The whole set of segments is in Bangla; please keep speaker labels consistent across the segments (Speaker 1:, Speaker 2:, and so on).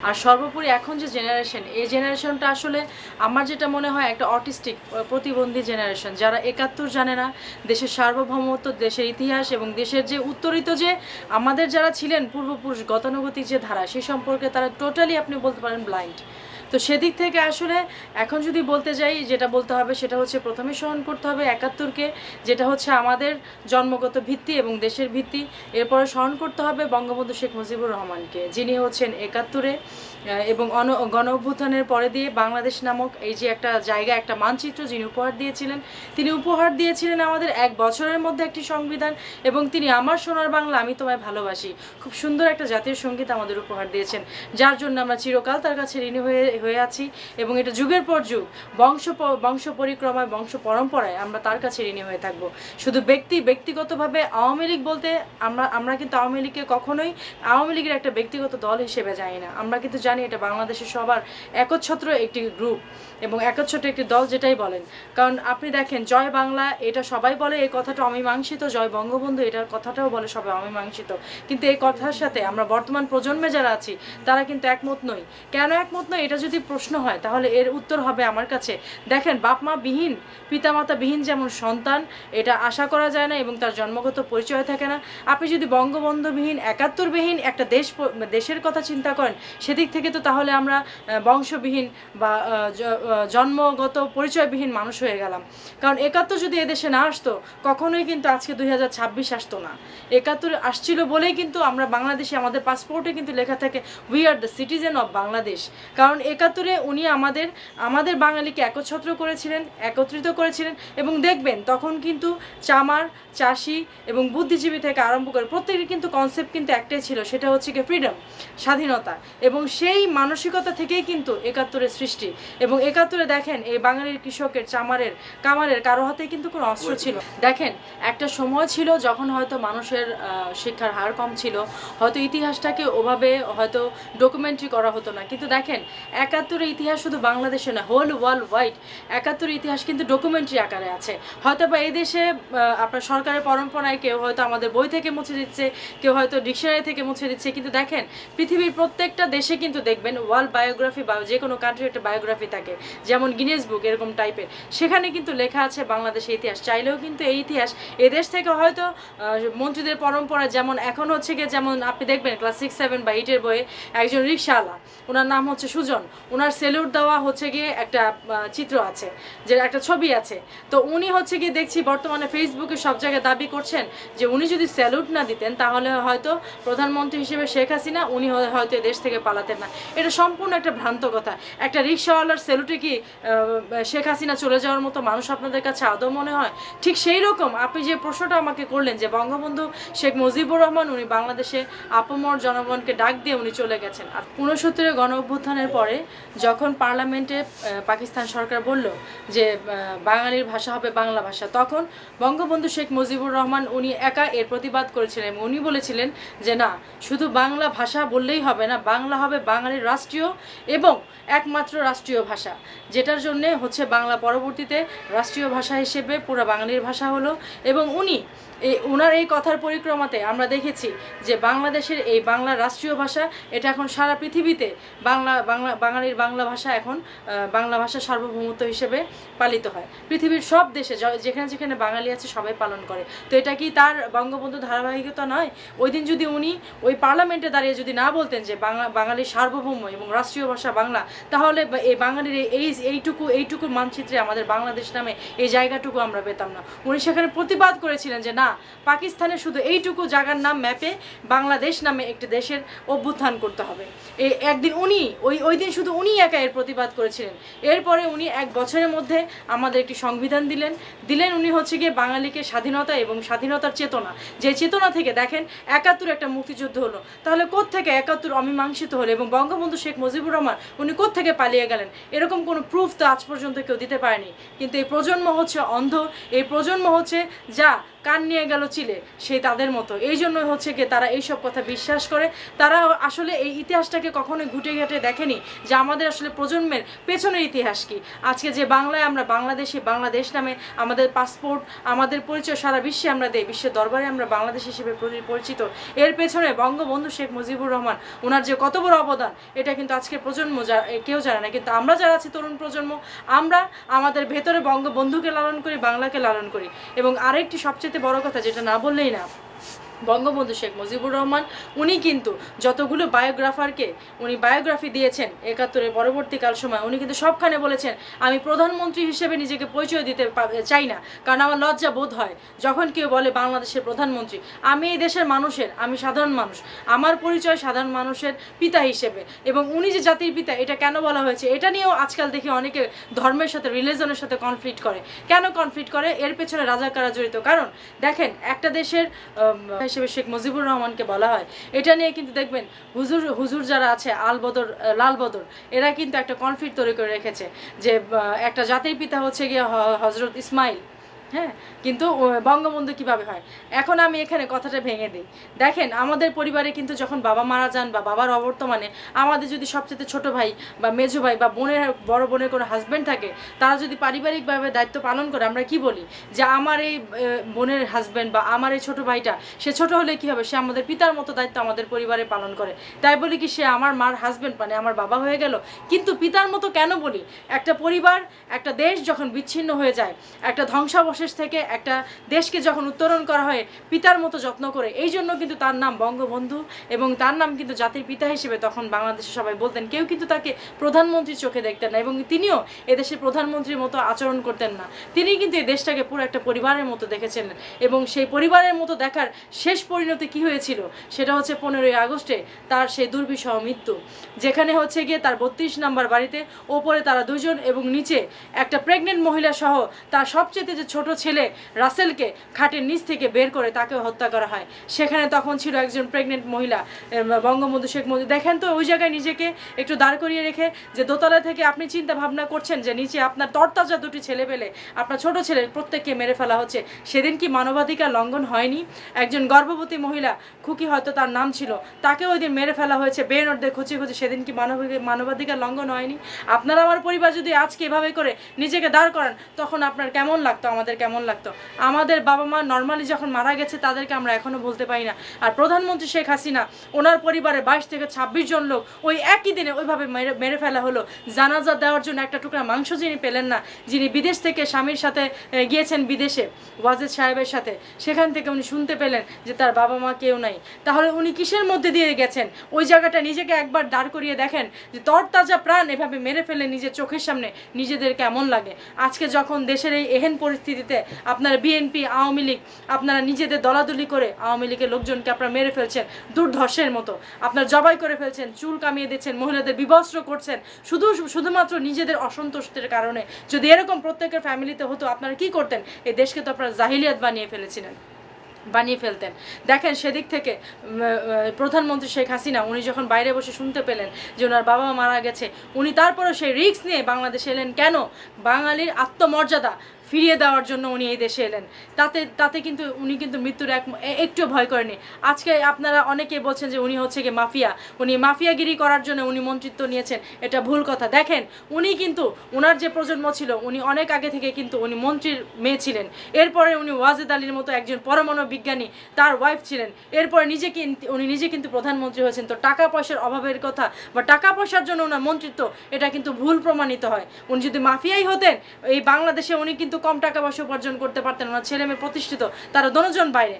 Speaker 1: আর সর্বোপরি এখন যে জেনারেশন, এই জেনারেশনটা আসলে আমার যেটা মনে হয় একটা অটিস্টিক প্রতিবন্ধী জেনারেশন, যারা ৭১ জানে না, দেশের সার্বভৌমত্ব, দেশের ইতিহাস এবং দেশের যে উত্তরিত যে আমাদের যারা ছিলেন পূর্বপুরুষ, গতানুগতিক যে ধারা, সে সম্পর্কে তারা টোটালি আপনি বলতে পারেন ব্লাইন্ড। তো সেদিক থেকে আসলে এখন যদি বলতে যাই, যেটা বলতে হবে সেটা হচ্ছে প্রথমে স্মরণ করতে হবে ৭১কে, যেটা হচ্ছে আমাদের জন্মগত ভিত্তি এবং দেশের ভিত্তি। এরপরে স্মরণ করতে হবে বঙ্গবন্ধু শেখ মুজিবুর রহমানকে, যিনি হচ্ছেন ৭১-এ এবং গণ অভ্যুত্থানের পরে দিয়ে বাংলাদেশ নামক এই যে একটা জায়গা, একটা মানচিত্র যিনি উপহার দিয়েছিলেন। তিনি উপহার দিয়েছিলেন আমাদের ১ বছরের মধ্যে একটি সংবিধান, এবং তিনি আমার সোনার বাংলা আমি তোমায় ভালোবাসি খুব সুন্দর একটা জাতীয় সঙ্গীত আমাদের উপহার দিয়েছেন, যার জন্য আমরা চিরকাল তার কাছে ঋণী হয়ে আছি। এবং এটা যুগের পর যুগ বংশ পরিক্রমায়, বংশ পরম্পরায় আমরা তার কাছে ঋণী হয়ে থাকবো। শুধু ব্যক্তিগতভাবে আওয়ামী লীগ বলতে আমরা কিন্তু আওয়ামী লীগকে কখনোই আওয়ামী লীগের একটা ব্যক্তিগত দল হিসেবে জানি না। আমরা কিন্তু জানি এটা বাংলাদেশের সবার একচ্ছত্র একটি গ্রুপ এবং একচ্ছত্র একটি দল, যেটাই বলেন। কারণ আপনি দেখেন, জয় বাংলা এটা সবাই বলে, এই কথাটা অমীমাংসিত। জয় বঙ্গবন্ধু এটার কথাটাও বলে সবাই অমীমাংসিত, কিন্তু এই কথার সাথে আমরা বর্তমান প্রজন্মে যারা আছি তারা কিন্তু একমত নই। কেন একমত নই, এটা যদি প্রশ্ন হয় তাহলে এর উত্তর হবে আমার কাছে। দেখেন, বাপ মা বিহীন, পিতামাতা বিহীন যেমন সন্তান, এটা আশা করা যায় না এবং তার জন্মগত পরিচয় থাকে না। আপনি যদি বঙ্গবন্ধুবিহীন, ৭১বিহীন একটা দেশের কথা চিন্তা করেন, সেদিক থেকে তো তাহলে আমরা বংশবিহীন বা জন্মগত পরিচয়বিহীন মানুষ হয়ে গেলাম। কারণ ৭১ যদি এদেশে না আসতো, কখনোই কিন্তু আজকে 2026 আসতো না। ৭১ আসছিল বলেই কিন্তু আমরা বাংলাদেশে, আমাদের পাসপোর্টে কিন্তু লেখা থাকে we are the citizen of Bangladesh. কারণ ৭১ উনি আমাদের বাঙালিকে একচ্ছত্র করেছিলেন, একত্রিত করেছিলেন। এবং দেখবেন তখন কিন্তু চামার, চাষি এবং বুদ্ধিজীবী থেকে আরম্ভ করে প্রত্যেকের কিন্তু কনসেপ্ট কিন্তু একটাই ছিল, সেটা হচ্ছে কি ফ্রিডম, স্বাধীনতা। এবং সেই মানসিকতা থেকেই কিন্তু ৭১-এর সৃষ্টি। এবং ৭১-এ দেখেন, এই বাঙালির কৃষকের, চামারের, কামারের কারো হাতে কিন্তু কোনো অস্ত্র ছিল। দেখেন, একটা সময় ছিল যখন হয়তো মানুষের শিক্ষার হার কম ছিল, হয়তো ইতিহাসটাকে ওভাবে হয়তো ডকুমেন্টারি করা হতো না। কিন্তু দেখেন, ৭১-এর ইতিহাস শুধু বাংলাদেশে না, হোল ওয়ার্ল্ড ওয়াইড ৭১-এর ইতিহাস কিন্তু ডকুমেন্টারি আকারে আছে। হয়তো বা এই দেশে আপনার সরকারের পরম্পরায় কেউ হয়তো আমাদের বই থেকে মুছে দিচ্ছে, কেউ হয়তো ডিকশনারি থেকে মুছে দিচ্ছে, কিন্তু দেখেন পৃথিবীর প্রত্যেকটা দেশে কিন্তু দেখবেন ওয়ার্ল্ড বায়োগ্রাফি বা যে কোনো কান্ট্রির একটা বায়োগ্রাফি থাকে, যেমন গিনেস বুক এরকম টাইপের, সেখানে কিন্তু লেখা আছে বাংলাদেশের ইতিহাস। চাইলেও কিন্তু এই ইতিহাস এদেশ থেকে হয়তো মন্ত্রীদের পরম্পরা, যেমন এখন হচ্ছে গিয়ে, যেমন আপনি দেখবেন ক্লাস 6, 7 বা 8-এর বইয়ে একজন রিক্সাওয়ালা, ওনার নাম হচ্ছে সুজন, ওনার সেলুট দেওয়া হচ্ছে গিয়ে একটা চিত্র আছে, যে একটা ছবি আছে। তো উনি হচ্ছে গিয়ে দেখছি বর্তমানে ফেসবুকে সব জায়গায় দাবি করছেন যে উনি যদি স্যালুট না দিতেন তাহলে হয়তো প্রধানমন্ত্রী হিসেবে শেখ হাসিনা উনি হয়তো দেশ থেকে পালাতেন না। এটা সম্পূর্ণ একটা ভ্রান্ত কথা। একটা রিক্সাওয়ালার স্যালুটে কি শেখ হাসিনা চলে যাওয়ার মতো মানুষ আপনাদের কাছে আদৌ মনে হয়? ঠিক সেই রকম আপনি যে প্রশ্নটা আমাকে করলেন যে বঙ্গবন্ধু শেখ মুজিবুর রহমান উনি বাংলাদেশে আপামর জনগণকে ডাক দিয়ে উনি চলে গেছেন। আর ৬৯-এর গণ অভ্যুত্থানের পরে যখন পার্লামেন্টে পাকিস্তান সরকার বলল যে বাঙালির ভাষা হবে বাংলা ভাষা, তখন বঙ্গবন্ধু শেখ মুজিবুর রহমান উনি একা এর প্রতিবাদ করেছিলেন। উনি বলেছিলেন যে না, শুধু বাংলা ভাষা বললেই হবে না, বাংলা হবে বাঙালির রাষ্ট্রীয় এবং একমাত্র রাষ্ট্রীয় ভাষা, যেটার জন্যে হচ্ছে বাংলা পরবর্তীতে রাষ্ট্রীয় ভাষা হিসেবে পুরো বাঙালির ভাষা হলো। এবং ওনার এই কথার পরিক্রমাতে আমরা দেখেছি যে বাংলাদেশের এই বাংলা রাষ্ট্রীয় ভাষা, এটা এখন সারা পৃথিবীতে বাঙালির বাংলা ভাষা এখন বাংলা ভাষা সার্বভৌমত্ব হিসেবে পালিত হয়। পৃথিবীর সব দেশে যেখানে যেখানে বাঙালি আছে সবাই পালন করে। তো এটা কি তার বঙ্গবন্ধু ধারাবাহিকতা নয়? ওই দিন যদি উনি ওই পার্লামেন্টে দাঁড়িয়ে যদি না বলতেন যে বাঙালির সার্বভৌম এবং রাষ্ট্রীয় ভাষা বাংলা, তাহলে এই বাঙালির এইটুকু মানচিত্রে আমাদের বাংলাদেশ নামে এই জায়গাটুকু আমরা পেতাম না। উনি সেখানে প্রতিবাদ করেছিলেন যে না, পাকিস্তানের শুধু এইটুকু জায়গার নাম ম্যাপে বাংলাদেশ নামে একটি দেশের অভ্যুত্থান করতে হবে। একদিন উনি ওই দিন শুধু উনি একা এর প্রতিবাদ করেছিলেন। এরপরে উনি 1 বছরের মধ্যে আমাদের একটি সংবিধান দিলেন। উনি হচ্ছে গিয়ে বাঙালিকে স্বাধীনতা এবং স্বাধীনতার চেতনা, যে চেতনা থেকে দেখেন ৭১ একটা মুক্তিযুদ্ধ হলো, তাহলে কোত্থেকে ৭১ অমীমাংসিত হলো এবং বঙ্গবন্ধু শেখ মুজিবুর রহমান উনি কোত্থেকে পালিয়ে গেলেন, এরকম কোনো প্রুফ তো আজ পর্যন্ত কেউ দিতে পারেনি। কিন্তু এই প্রজন্ম হচ্ছে অন্ধ, এই প্রজন্ম হচ্ছে যা কান নিয়ে গেল চিলে সেই তাদের মতো। এই জন্যই হচ্ছে গিয়ে তারা এইসব কথা বিশ্বাস করে। তারা আসলে এই ইতিহাসটাকে কখনোই ঘুটে ঘাটে দেখেনি যে আমাদের আসলে প্রজন্মের পেছনের ইতিহাস কি। আজকে যে বাংলায় আমরা বাংলাদেশি, বাংলাদেশ নামে আমাদের পাসপোর্ট, আমাদের পরিচয় সারা বিশ্বে আমরা দেই, বিশ্বের দরবারে আমরা বাংলাদেশ হিসেবে পরিচিত, এর পেছনে বঙ্গবন্ধু শেখ মুজিবুর রহমান ওনার যে কত বড় অবদান এটা কিন্তু আজকের প্রজন্ম কেউ জানে না। কিন্তু আমরা যারা আছি তরুণ প্রজন্ম, আমরা আমাদের ভেতরে বঙ্গবন্ধুকে লালন করি, বাংলাকে লালন করি। এবং আরেকটি সবচেয়ে বড় কথা যেটা না বললেই না, বঙ্গবন্ধু শেখ মুজিবুর রহমান উনি কিন্তু যতগুলো বায়োগ্রাফারকে উনি বায়োগ্রাফি দিয়েছেন ৭১-এর পরবর্তীকাল সময়, উনি কিন্তু সবখানে বলেছেন আমি প্রধানমন্ত্রী হিসেবে নিজেকে পরিচয় দিতে চাই না, কারণ আমার লজ্জা বোধ হয় যখন কেউ বলে বাংলাদেশের প্রধানমন্ত্রী। আমি এই দেশের মানুষের, আমি সাধারণ মানুষ, আমার পরিচয় সাধারণ মানুষের পিতা হিসেবে। এবং উনি যে জাতির পিতা এটা কেন বলা হয়েছে এটা নিয়েও আজকাল দেখি অনেকে ধর্মের সাথে, রিলিজনের সাথে কনফ্লিক্ট করে। কেন কনফ্লিক্ট করে? এর পেছনে রাজাকাররা জড়িত। কারণ দেখেন একটা দেশের হিসেবে শেখ মুজিবুর রহমানকে বলা হয়, এটা নিয়ে কিন্তু দেখবেন হুজুর যারা আছে লাল বদর এরা কিন্তু একটা কনফ্লিক্ট তৈরি করে রেখেছে যে একটা জাতির পিতা হচ্ছে গিয়ে হজরত ইসমাইল, হ্যাঁ, কিন্তু বঙ্গবন্ধু কিভাবে হয়। এখন আমি এখানে কথাটা ভেঙে দিই। দেখেন আমাদের পরিবারে কিন্তু যখন বাবা মারা যান বা বাবার অবর্তমানে আমাদের যদি সবচেয়ে ছোট ভাই বা মেজো ভাই বা বড় বোনের কোনো হাজব্যান্ড থাকে, তারা যদি পারিবারিকভাবে দায়িত্ব পালন করে, আমরা কি বলি যে আমার এই বোনের হাজব্যান্ড বা আমার এই ছোটো ভাইটা, সে ছোট হলে কি হবে, সে আমাদের পিতার মতো দায়িত্ব আমাদের পরিবারে পালন করে। তাই বলি কি সে আমার মার হাজব্যান্ড মানে আমার বাবা হয়ে গেল। কিন্তু পিতার মতো কেন বলি? একটা পরিবার, একটা দেশ যখন বিচ্ছিন্ন হয়ে যায়, একটা ধ্বংসাবশেষ থেকে একটা দেশকে যখন উত্তরণ করা হয় পিতার মতো যত্ন করে, এই জন্য কিন্তু তার নাম বঙ্গবন্ধু এবং তার নাম কিন্তু জাতির পিতা হিসেবে তখন বাংলাদেশে সবাই বলতেন। কেউ কিন্তু তাকে প্রধানমন্ত্রীর চোখে দেখতেন না এবং তিনিও এদেশের প্রধানমন্ত্রীর মতো আচরণ করতেন না। তিনি কিন্তু এই দেশটাকে পুরো একটা পরিবারের মতো দেখেছিলেন এবং সেই পরিবারের মতো দেখার শেষ পরিণতি কি হয়েছিল সেটা হচ্ছে 15ই আগস্টে তার সেই দুর্বিষহ মৃত্যু, যেখানে হচ্ছে গিয়ে তার 32 নম্বর বাড়িতে ওপরে তারা দুজন এবং নিচে একটা প্রেগনেন্ট মহিলা সহ তার সবচেয়ে যে ছোট ছেলে রাসেলকে খাটের নিচ থেকে বের করে তাকে হত্যা করা হয়। সেখানে তখন ছিল একজন প্রেগনেন্ট মহিলা বঙ্গবন্ধু শেখ মুজিব। দেখেন তো ওই জায়গায় নিজেকে একটু দাঁড় করিয়ে রেখে যে দোতলা থেকে আপনি চিন্তা ভাবনা করছেন যে নিচে আপনার তরতাজা দুটি ছেলে পেলে আপনার ছোট ছেলে প্রত্যেককে মেরে ফেলা হচ্ছে। সেদিন কি মানবাধিকার লঙ্ঘন হয়নি? একজন গর্ভবতী মহিলা, খুকি হয়তো তার নাম ছিল, তাকে ওই দিন মেরে ফেলা হয়েছে বেনর্দে খুঁচি খুঁচি। সেদিন কি মানবাধিকার লঙ্ঘন হয়নি? আপনারা আমার পরিবার যদি আজকে এভাবে করে নিজেকে দাঁড় করান তখন আপনার কেমন লাগতো, আমাদের কেমন লাগতো? আমাদের বাবা মা নর্মালি যখন মারা গেছে তাদেরকে আমরা এখনও বলতে পারি না। আর প্রধানমন্ত্রী শেখ হাসিনা ওনার পরিবারে 22 থেকে 26 জন লোক ওই একই দিনে ওইভাবে মেরে ফেলা হলো। জানাজা দেওয়ার জন্য একটা টুকরা মাংস যিনি পেলেন না, যিনি বিদেশ থেকে স্বামীর সাথে গিয়েছেন বিদেশে ওয়াজেদ সাহেবের সাথে, সেখান থেকে উনি শুনতে পেলেন যে তার বাবা মা কেউ নাই। তাহলে উনি কিসের মধ্যে দিয়ে গেছেন? ওই জায়গাটা নিজেকে একবার দাঁড় করিয়ে দেখেন যে তরতাজা প্রাণ এভাবে মেরে ফেলে নিজের চোখের সামনে নিজেদের কেমন লাগে। আজকে যখন দেশের এই এহেন পরিস্থিতিতে আপনারা বিএনপি, আওয়ামী লীগ, আপনারা নিজেদের দলাদলি করে আওয়ামী লীগের লোকজনকে আপনারা মেরে ফেলছেন দুর্ধর্ষের মতো, আপনারা জবাই করে ফেলছেন, চুল কামিয়ে দিচ্ছেন, মহিলাদের বিবস্ত্র করছেন শুধুমাত্র নিজেদের অসন্তুষ্টের কারণে। যদি এরকম প্রত্যেকের ফ্যামিলিতে হতো আপনারা কি করতেন? এই দেশকে তো আপনারা জাহিলিয়াত বানিয়ে ফেলতেন। দেখেন সেদিক থেকে প্রধানমন্ত্রী শেখ হাসিনা উনি যখন বাইরে বসে শুনতে পেলেন যে ওনার বাবা মারা গেছে, উনি তারপরেও সেই রিস্ক নিয়ে বাংলাদেশে এলেন। কেন? বাঙালির আত্মমর্যাদা ফিরিয়ে দেওয়ার জন্য উনি এই দেশে এলেন। তাতে কিন্তু উনি কিন্তু মৃত্যুর একটু ভয় করেনি। আজকে আপনারা অনেকেই বলছেন যে উনি হচ্ছে গিয়ে মাফিয়া, উনি মাফিয়াগিরি করার জন্য উনি মন্ত্রিত্ব নিয়েছেন, এটা ভুল কথা। দেখেন উনি কিন্তু ওনার যে প্রজন্ম ছিল উনি অনেক আগে থেকে কিন্তু উনি মন্ত্রীর মেয়ে ছিলেন। এরপরে উনি ওয়াজেদ আলীর মতো একজন পরমাণু বিজ্ঞানী, তার ওয়াইফ ছিলেন। এরপরে উনি নিজে কিন্তু প্রধানমন্ত্রী হয়েছেন। তো টাকা পয়সার অভাবের কথা বা টাকা পয়সার জন্য ওনার মন্ত্রিত্ব এটা কিন্তু ভুল প্রমাণিত হয়। উনি যদি মাফিয়াই হতেন এই বাংলাদেশে উনি কিন্তু কম টাকা পয়সা উপার্জন করতে পারতেন। ওনার ছেলে মেয়ে প্রতিষ্ঠিত, তারা দুজন বাইরে।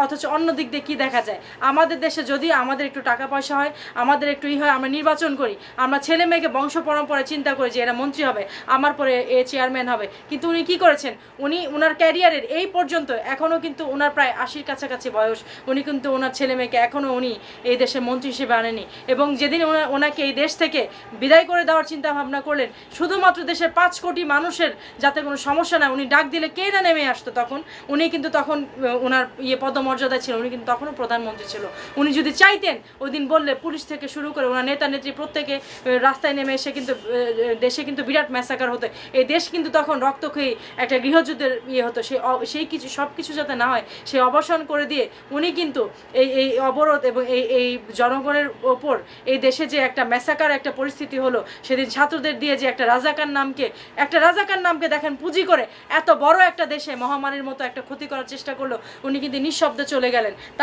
Speaker 1: অথচ অন্য দিক দিয়ে কী দেখা যায়, আমাদের দেশে যদি আমাদের একটু টাকা পয়সা হয়, আমাদের একটু হয়, আমরা নির্বাচন করি, আমরা ছেলে মেয়েকে বংশ পরম্পরায় চিন্তা করি যে এরা মন্ত্রী হবে, আমার পরে এ চেয়ারম্যান হবে। কিন্তু উনি কি করেছেন? উনি ওনার ক্যারিয়ারের এই পর্যন্ত এখনও কিন্তু ওনার প্রায় 80-র কাছাকাছি বয়স, উনি কিন্তু ওনার ছেলে মেয়েকে এখনও উনি এই দেশের মন্ত্রী হিসেবে আনেনি। এবং যেদিন ওনাকে এই দেশ থেকে বিদায় করে দেওয়ার চিন্তা ভাবনা করলেন শুধুমাত্র দেশের 5 কোটি মানুষের যাতে কোনো সমস্যা না, উনি ডাক দিলে কে না নেমে আসতো তখন। উনি কিন্তু তখন ওনার পদমর্যাদা ছিল, উনি কিন্তু তখনও প্রধানমন্ত্রী ছিল। উনি যদি চাইতেন ওই দিন বললে পুলিশ থেকে শুরু করে ওনার নেতা নেত্রী প্রত্যেকে রাস্তায় নেমে এসে কিন্তু দেশে কিন্তু বিরাট ম্যাসাকার হতো। এই দেশ কিন্তু তখন রক্তক্ষয়ী একটা গৃহযুদ্ধের হতো। সেই কিছু সব কিছু যাতে না হয় সেই অবসান করে দিয়ে উনি কিন্তু এই অবরোধ এবং এই জনগণের ওপর এই দেশে যে একটা ম্যাসাকার একটা পরিস্থিতি হলো, সেদিন ছাত্রদের দিয়ে যে একটা রাজাকার নামকে দেখেন পুঁজি করে এত বড় একটা দেশে মহামারীর মতো একটা ক্ষতি করার চেষ্টা করলো, উনি কিন্তু নিঃশব্দে চলে গেলেন।